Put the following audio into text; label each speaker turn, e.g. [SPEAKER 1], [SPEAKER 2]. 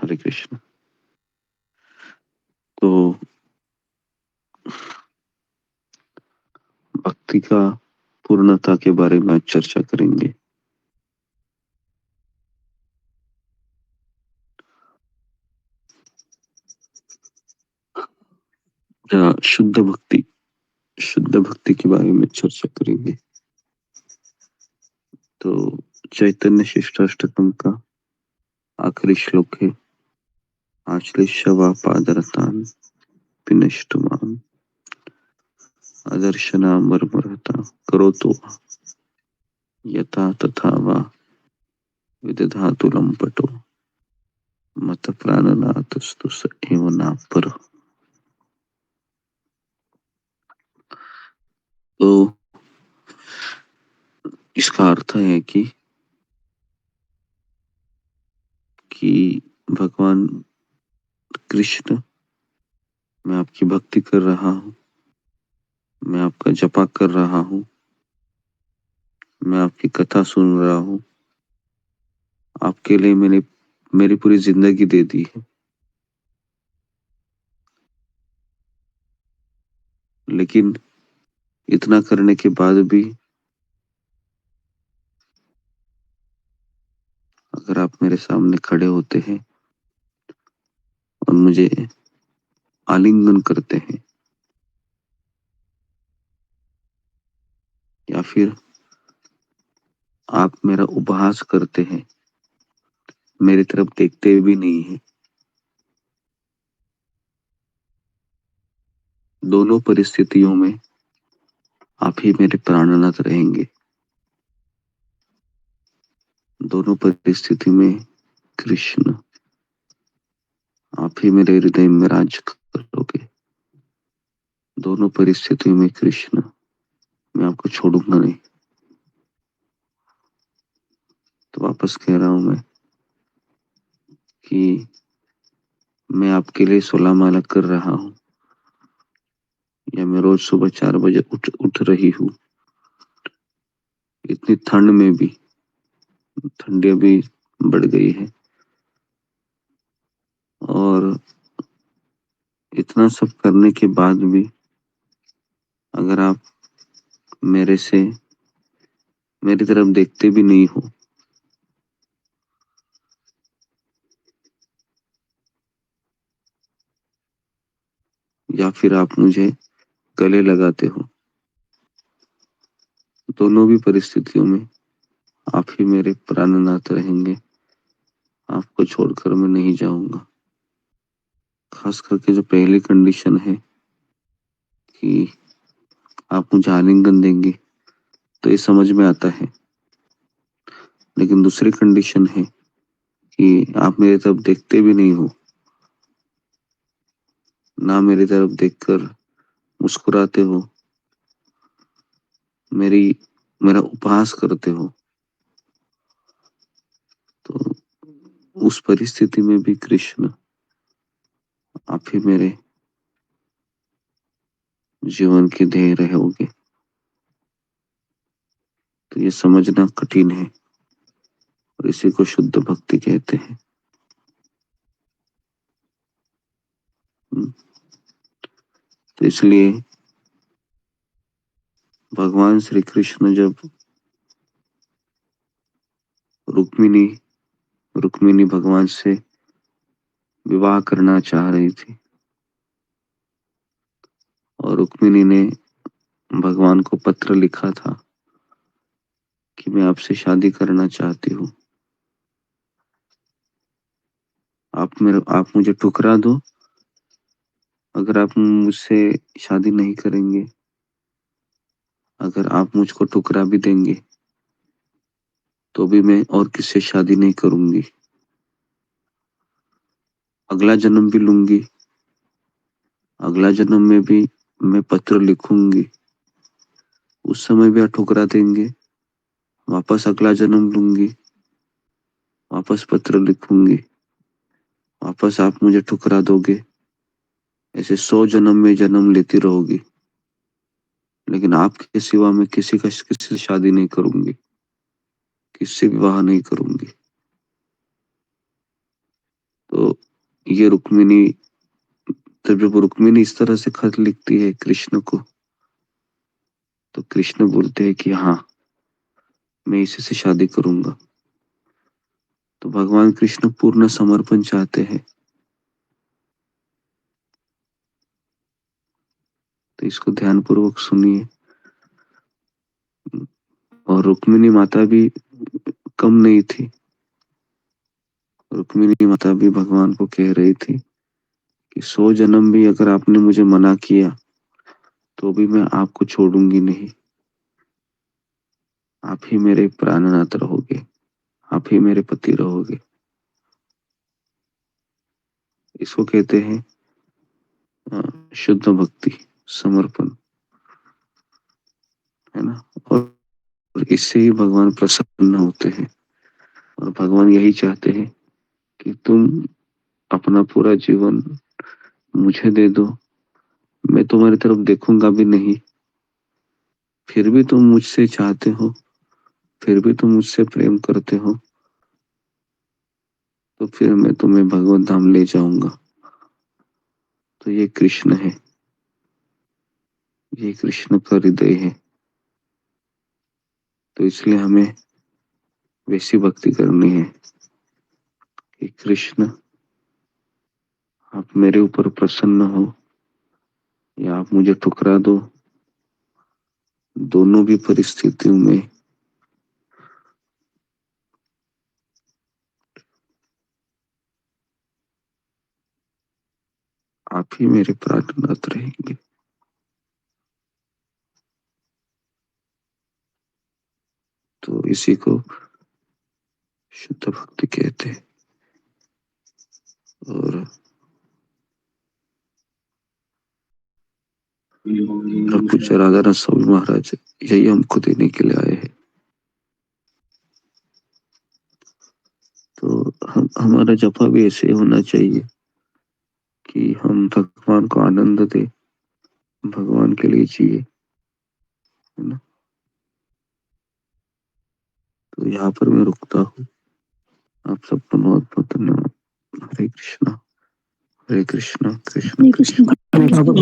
[SPEAKER 1] हरे कृष्ण। तो भक्ति का पूर्णता के बारे में आज चर्चा करेंगे। शुद्ध भक्ति के बारे में चर्चा करेंगे। तो चैतन्य शिष्टाष्टकम का आखिरी श्लोक है, आश्लिष्य पादरतान पिनष्टुमाम अदर्शना मर्मरता करोतो यथा तथा वा विदधातु लंपटो मत प्राणनाथस्तु स एव नापर। तो इसका अर्थ है कि भगवान कृष्ण, मैं आपकी भक्ति कर रहा हूँ, मैं आपका जपा कर रहा हूँ, मैं आपकी कथा सुन रहा हूँ, आपके लिए मैंने मेरी पूरी जिंदगी दे दी है। लेकिन इतना करने के बाद भी अगर आप मेरे सामने खड़े होते हैं और मुझे आलिंगन करते हैं या फिर आप मेरा उपहास करते हैं, मेरी तरफ देखते भी नहीं है, दोनों परिस्थितियों में आप ही मेरे प्राणनाथ रहेंगे। दोनों परिस्थिति में कृष्ण, आप ही मेरे हृदय में राज करोगे। दोनों परिस्थितियों में कृष्ण, मैं आपको छोड़ूंगा नहीं। तो वापस कह रहा हूं मैं कि मैं आपके लिए 16 माला कर रहा हूं, या मैं रोज सुबह 4 बजे उठ रही हूँ। इतनी ठंड में भी, ठंडी अभी बढ़ गई है, और इतना सब करने के बाद भी अगर आप मेरी तरफ देखते भी नहीं हो, या फिर आप मुझे गले लगाते हो, दोनों भी परिस्थितियों में आप ही मेरे प्राणनाथ रहेंगे। आपको छोड़कर मैं नहीं जाऊंगा। खास करके जो पहली कंडीशन है कि आप मुझे आलिंगन देंगे, तो ये समझ में आता है। लेकिन दूसरी कंडीशन है कि आप मेरी तरफ देखते भी नहीं हो, ना मेरी तरफ देखकर मुस्कुराते हो, मेरा उपहास करते हो। तो उस परिस्थिति में भी कृष्ण, आप ही मेरे जीवन के ध्येय रहोगे। तो ये समझना कठिन है, और इसी को शुद्ध भक्ति कहते हैं। हम्म, तो इसलिए भगवान श्री कृष्ण जब रुक्मिणी रुक्मिणी भगवान से विवाह करना चाह रही थी, और रुक्मिणी ने भगवान को पत्र लिखा था कि मैं आपसे शादी करना चाहती हूँ। आप मुझे ठुकरा दो, अगर आप मुझसे शादी नहीं करेंगे, अगर आप मुझको ठुकरा भी देंगे, तो भी मैं और किससे शादी नहीं करूंगी। अगला जन्म भी लूंगी, अगला जन्म में भी मैं पत्र लिखूंगी, उस समय भी आप ठुकरा देंगे, वापस अगला जन्म लूंगी, वापस पत्र लिखूंगी, वापस आप मुझे ठुकरा दोगे। ऐसे 100 जन्म में जन्म लेती रहोगी, लेकिन आपके सिवा मैं किसी से शादी नहीं करूंगी, किससे विवाह नहीं करूंगी। तो ये रुक्मिणी, तब जब रुक्मिणी इस तरह से खत लिखती है कृष्ण को, तो कृष्ण बोलते हैं कि हाँ, मैं इसी से शादी करूंगा। तो भगवान कृष्ण पूर्ण समर्पण चाहते हैं। तो इसको ध्यानपूर्वक सुनिए। और रुक्मिणी माता भी कम नहीं थी। रुक्मिणी माता भी भगवान को कह रही थी कि 100 जन्म भी अगर आपने मुझे मना किया तो भी मैं आपको छोड़ूंगी नहीं। आप ही मेरे प्राणनाथ रहोगे, आप ही मेरे पति रहोगे। इसको कहते हैं शुद्ध भक्ति, समर्पण, है ना। और इससे ही भगवान प्रसन्न होते हैं। और भगवान यही चाहते हैं कि तुम अपना पूरा जीवन मुझे दे दो, मैं तुम्हारी तरफ देखूंगा भी नहीं, फिर भी तुम मुझसे चाहते हो, फिर भी तुम मुझसे प्रेम करते हो, तो फिर मैं तुम्हें भगवत धाम ले जाऊंगा। तो ये कृष्ण है, ये कृष्ण का हृदय है। तो इसलिए हमें वैसी भक्ति करनी है कि कृष्ण, आप मेरे ऊपर प्रसन्न हो या आप मुझे ठुकरा दो, दोनों भी परिस्थितियों में आप ही मेरे प्राणनाथ रहेंगे। तो इसी को शुद्ध भक्ति कहते हैं। और पूज्य राधा स्वामी महाराज यही हमको देने के लिए आए हैं। तो हमारा जपा भी ऐसे होना चाहिए कि हम भगवान को आनंद दे, भगवान के लिए जिए, है ना। तो यहाँ पर मैं रुकता हूँ। आप सबको बहुत बहुत धन्यवाद। हरे कृष्णा, हरे कृष्णा, कृष्ण कृष्ण
[SPEAKER 2] हरे कृष्ण।